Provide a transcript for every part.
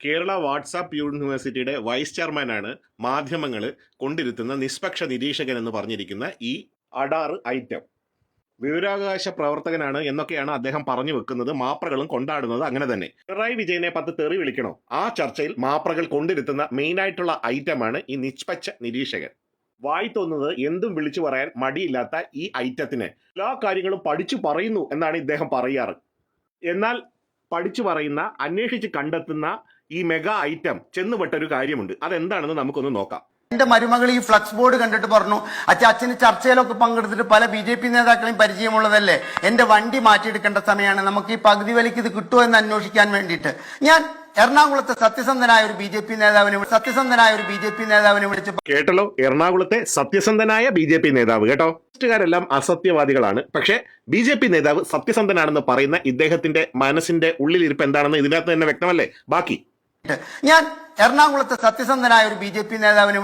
Kerala WhatsApp യൂണിവേഴ്സിറ്റിയുടെ vice ചെയർമാനാണ് മാധ്യമങ്ങൾ കൊണ്ടിരുത്തുന്ന നിഷ്പക്ഷ നിരീക്ഷകൻ എന്ന് പറഞ്ഞിരിക്കുന്ന ഈ അഡാറ് ഐറ്റം. വിവരാവകാശ പ്രവർത്തകനാണ് എന്നൊക്കെയാണ് അദ്ദേഹം പറഞ്ഞു വെക്കുന്നത്. മാപ്രകളും കൊണ്ടാടുന്നത് അങ്ങനെ തന്നെ. പിണറായി വിജയനെ 10 തെറി വിളിക്കണോ? ആ ചർച്ചയിൽ മാപ്രകൾ കൊണ്ടിരുത്തുന്ന മെയിനായിട്ടുള്ള ഐറ്റമാണ് ഈ നിഷ്പക്ഷ നിരീക്ഷകൻ. വായി തോന്നുന്നത് എന്തും വിളിച്ചു പറയാൻ മടിയില്ലാത്ത ഈ ഐറ്റത്തിന് എല്ലാ കാര്യങ്ങളും പഠിച്ചു പറയുന്നു എന്നാണ് ഇദ്ദേഹം പറയാറ്. എന്നാൽ പഠിച്ചു പറയുന്ന, അന്വേഷിച്ച് കണ്ടെത്തുന്ന ഈ മെഗാ ഐറ്റം ചെന്നുപെട്ടൊരു കാര്യമുണ്ട്. അതെന്താണെന്ന് നമുക്കൊന്ന് നോക്കാം. എന്റെ മരുമകൾ ഈ ഫ്ലക്സ് ബോർഡ് കണ്ടിട്ട് പറഞ്ഞു, അച്ഛന് ചർച്ചയിലൊക്കെ പങ്കെടുത്തിട്ട് പല BJP നേതാക്കളെയും പരിചയമുള്ളതല്ലേ, എന്റെ വണ്ടി മാറ്റിയെടുക്കേണ്ട സമയമാണ്, നമുക്ക് ഈ പകുതി വിലയ്ക്ക് ഇത് കിട്ടുമോ എന്ന് അന്വേഷിക്കാൻ വേണ്ടിയിട്ട് ഞാൻ എറണാകുളത്തെ സത്യസന്ധനായ ഒരു BJP നേതാവിനെ വിളിച്ചു. കേട്ടല്ലോ, എറണാകുളത്തെ സത്യസന്ധനായ BJP നേതാവ്. കേട്ടോ, െല്ലാം അസത്യവാദികളാണ്. പക്ഷേ BJP നേതാവ് സത്യസന്ധനാണെന്ന് പറയുന്ന ഇദ്ദേഹത്തിന്റെ മനസ്സിന്റെ ഉള്ളിലിരിപ്പ് എന്താണെന്ന് ഇതിനകത്ത് തന്നെ വ്യക്തമല്ലേ? ബാക്കി ഞാൻ എറണാകുളത്തെ സത്യസന്ധനായ ഒരു BJP നേതാവിനെ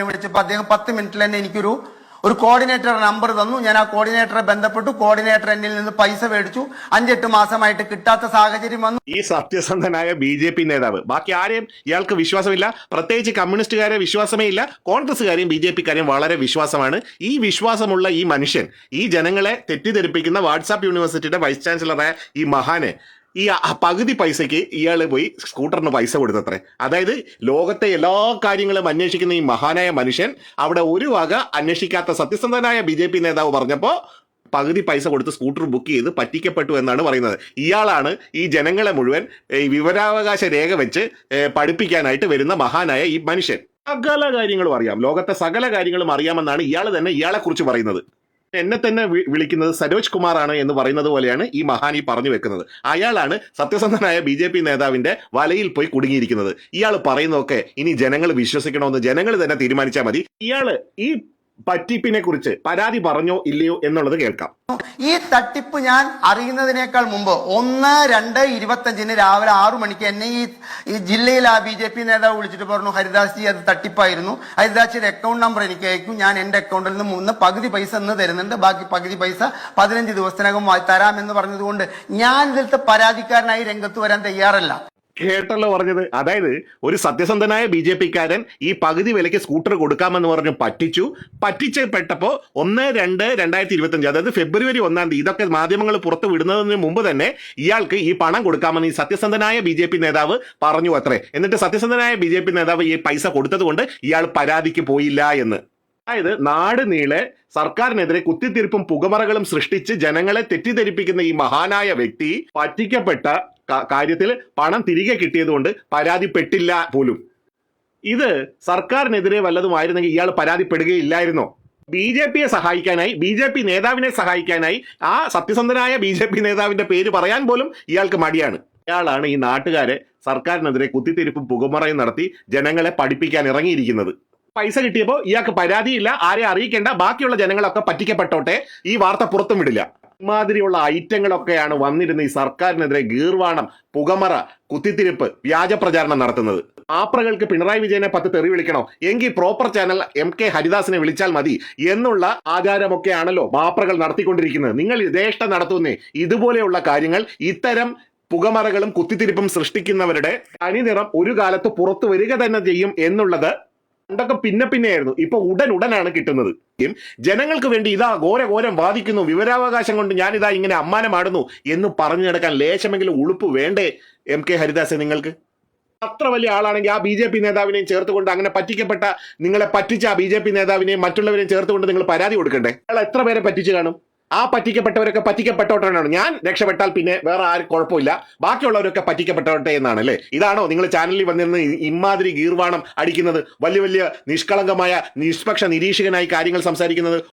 വിളിച്ചപ്പോൾ അദ്ദേഹം 10 മിനിറ്റിൽ തന്നെ എനിക്കൊരു കോർഡിനേറ്റർ നമ്പർ തന്നു. ഞാൻ ആ കോർഡിനേറ്ററെ ബന്ധപ്പെട്ടു. കോർഡിനേറ്റർ എന്നിൽ നിന്ന് പൈസ മേടിച്ചു. 5-8 മാസമായിട്ട് കിട്ടാത്ത സാഹചര്യം വന്നു. ഈ സത്യസന്ധനായ BJP നേതാവ് ബാക്കി ആരെയും ഇയാൾക്ക് വിശ്വാസമില്ല. പ്രത്യേകിച്ച് കമ്മ്യൂണിസ്റ്റുകാരെ വിശ്വാസമേ ഇല്ല. കോൺഗ്രസ്സുകാരെയും BJPക്കാരെയും വളരെ വിശ്വാസമാണ്. ഈ വിശ്വാസമുള്ള ഈ മനുഷ്യൻ ഈ ജനങ്ങളെ തെറ്റിദ്ധരിപ്പിക്കുന്ന വാട്സാപ്പ് യൂണിവേഴ്സിറ്റിയുടെ വൈസ് ചാൻസലറായ ഈ മഹാന് ഈ പകുതി പൈസയ്ക്ക് ഇയാൾ പോയി സ്കൂട്ടറിന് പൈസ കൊടുത്തത്രേ. അതായത് ലോകത്തെ എല്ലാ കാര്യങ്ങളും അന്വേഷിക്കുന്ന ഈ മഹാനായ മനുഷ്യൻ അവിടെ ഒരു വക അന്വേഷിക്കാത്ത സത്യസന്ധനായ BJP നേതാവ് പറഞ്ഞപ്പോൾ പകുതി പൈസ കൊടുത്ത് സ്കൂട്ടർ ബുക്ക് ചെയ്ത് പറ്റിക്കപ്പെട്ടു എന്നാണ് പറയുന്നത്. ഇയാളാണ് ഈ ജനങ്ങളെ മുഴുവൻ ഈ വിവരാവകാശ രേഖ വെച്ച് പഠിപ്പിക്കാനായിട്ട് വരുന്ന മഹാനായ ഈ മനുഷ്യൻ. സകല കാര്യങ്ങളും അറിയാം, ലോകത്തെ സകല കാര്യങ്ങളും അറിയാമെന്നാണ് ഇയാൾ തന്നെ ഇയാളെ കുറിച്ച് പറയുന്നത്. എന്നെ തന്നെ വിളിക്കുന്നത് സരോജ് കുമാറാണ് എന്ന് പറയുന്നത് പോലെയാണ് ഈ മഹാനി പറഞ്ഞു വെക്കുന്നത്. അയാളാണ് സത്യസന്ധനായ BJP നേതാവിന്റെ വലയിൽ പോയി കുടുങ്ങിയിരിക്കുന്നത്. ഇയാൾ പറയുന്നതൊക്കെ ഇനി ജനങ്ങൾ വിശ്വസിക്കണമെന്ന് ജനങ്ങൾ തന്നെ തീരുമാനിച്ചാൽ മതി. ഇയാള് ഈ പറ്റിപ്പിനെ കുറിച്ച് പരാതി പറഞ്ഞോ ഇല്ലയോ എന്നുള്ളത് കേൾക്കാം. ഈ തട്ടിപ്പ് ഞാൻ അറിയുന്നതിനേക്കാൾ മുമ്പ് 1/2/25 രാവിലെ 6 മണിക്ക് എന്നെ ഈ ജില്ലയിൽ ആ BJP നേതാവ് വിളിച്ചിട്ട് പറഞ്ഞു, ഹരിദാസ് ജി അത് തട്ടിപ്പായിരുന്നു, ഹരിദാസിന്റെ അക്കൗണ്ട് നമ്പർ എനിക്ക് അയക്കും, ഞാൻ എന്റെ അക്കൗണ്ടിൽ നിന്ന് പകുതി പൈസ ഇന്ന് തരുന്നുണ്ട്, ബാക്കി പകുതി പൈസ 15 ദിവസത്തിനകം തരാമെന്ന് പറഞ്ഞതുകൊണ്ട് ഞാൻ ഇതിലത്തെ പരാതിക്കാരനായി രംഗത്ത് വരാൻ തയ്യാറല്ല. കേട്ടല്ലോ പറഞ്ഞത്. അതായത് ഒരു സത്യസന്ധനായ BJPക്കാരൻ ഈ പകുതി വിലയ്ക്ക് സ്കൂട്ടർ കൊടുക്കാമെന്ന് പറഞ്ഞു പറ്റിച്ചപ്പെട്ടപ്പോൾ 1/2/2025 അതായത് ഫെബ്രുവരി 1-ാം തീയതി ഇതൊക്കെ മാധ്യമങ്ങൾ പുറത്ത് വിടുന്നതിന് മുമ്പ് തന്നെ ഇയാൾക്ക് ഈ പണം കൊടുക്കാമെന്ന് ഈ സത്യസന്ധനായ BJP നേതാവ് പറഞ്ഞു അത്രേ. എന്നിട്ട് സത്യസന്ധനായ BJP നേതാവ് ഈ പൈസ കൊടുത്തത് കൊണ്ട് ഇയാൾ പരാതിക്ക് പോയില്ല എന്ന്. അതായത് നാട് നീളെ സർക്കാരിനെതിരെ കുത്തിത്തിരിപ്പും പുകമറകളും സൃഷ്ടിച്ച് ജനങ്ങളെ തെറ്റിദ്ധരിപ്പിക്കുന്ന ഈ മഹാനായ വ്യക്തി പറ്റിക്കപ്പെട്ട കാര്യത്തിൽ പണം തിരികെ കിട്ടിയതുകൊണ്ട് പരാതിപ്പെട്ടില്ല പോലും. ഇത് സർക്കാരിനെതിരെ വല്ലതുമായിരുന്നെങ്കിൽ ഇയാൾ പരാതിപ്പെടുകയില്ലായിരുന്നോ? BJPയെ സഹായിക്കാനായി, BJP നേതാവിനെ സഹായിക്കാനായി ആ സത്യസന്ധനായ BJP നേതാവിന്റെ പേര് പറയാൻ പോലും ഇയാൾക്ക് മടിയാണ്. ഇയാളാണ് ഈ നാട്ടുകാരെ സർക്കാരിനെതിരെ കുത്തിത്തിരിപ്പും പുകമറയും നടത്തി ജനങ്ങളെ പഠിപ്പിക്കാൻ ഇറങ്ങിയിരിക്കുന്നത്. പൈസ കിട്ടിയപ്പോൾ ഇയാൾക്ക് പരാതിയില്ല, ആരെ അറിയിക്കേണ്ട, ബാക്കിയുള്ള ജനങ്ങളൊക്കെ പറ്റിക്കപ്പെട്ടോട്ടെ, ഈ വാർത്ത പുറത്തും വിടില്ല. ഇമാതിരിയുള്ള ഐറ്റങ്ങളൊക്കെയാണ് വന്നിരുന്ന ഈ സർക്കാരിനെതിരെ ഗീർവാണം, പുകമറ, കുത്തിത്തിരിപ്പ്, വ്യാജ പ്രചാരണം നടത്തുന്നത്. മാപ്രകൾക്ക് പിണറായി വിജയനെ 10 തെറി വിളിക്കണോ എങ്കിൽ പ്രോപ്പർ ചാനൽ MK ഹരിദാസിനെ വിളിച്ചാൽ മതി എന്നുള്ള ആചാരമൊക്കെയാണല്ലോ മാപ്രകൾ നടത്തിക്കൊണ്ടിരിക്കുന്നത്. നിങ്ങൾ യഥേഷ്ടം നടത്തുന്നേ ഇതുപോലെയുള്ള കാര്യങ്ങൾ. ഇത്തരം പുകമറകളും കുത്തിത്തിരിപ്പും സൃഷ്ടിക്കുന്നവരുടെ അണിനിറം ഒരു കാലത്ത് പുറത്തു വരിക തന്നെ ചെയ്യും എന്നുള്ളത് പണ്ടൊക്കെ പിന്നെയായിരുന്നു. ഇപ്പൊ ഉടനാണ് കിട്ടുന്നത്. ജനങ്ങൾക്ക് വേണ്ടി ഇതാ ഘോരം വാദിക്കുന്നു, വിവരാവകാശം കൊണ്ട് ഞാനിതാ ഇങ്ങനെ അമ്മാനമാടുന്നു എന്ന് പറഞ്ഞു നടക്കാൻ ലേശമെങ്കിലും ഉളുപ്പ് വേണ്ടേ MK ഹരിദാസെ നിങ്ങൾക്ക്? അത്ര വലിയ ആളാണെങ്കിൽ ആ BJP നേതാവിനെയും ചേർത്തുകൊണ്ട്, അങ്ങനെ പറ്റിക്കപ്പെട്ട, നിങ്ങളെ പറ്റിച്ച ആ BJP നേതാവിനെയും മറ്റുള്ളവരെയും ചേർത്തുകൊണ്ട് നിങ്ങൾ പരാതി കൊടുക്കണ്ടേ? അയാൾ എത്ര പേരെ പറ്റിച്ചു കാണും? ആ പറ്റിക്കപ്പെട്ടവരൊക്കെ പറ്റിക്കപ്പെട്ടോട്ടാണ്. ഞാൻ രക്ഷപ്പെട്ടാൽ പിന്നെ വേറെ ആരും കുഴപ്പമില്ല, ബാക്കിയുള്ളവരൊക്കെ പറ്റിക്കപ്പെട്ടോട്ടെ എന്നാണ് അല്ലേ? ഇതാണോ നിങ്ങൾ ചാനലിൽ വന്നിരുന്ന് ഇമാതിരി ഗീർവാണം അടിക്കുന്നത്, വലിയ നിഷ്കളങ്കമായ നിഷ്പക്ഷ നിരീക്ഷകനായി കാര്യങ്ങൾ സംസാരിക്കുന്നത്?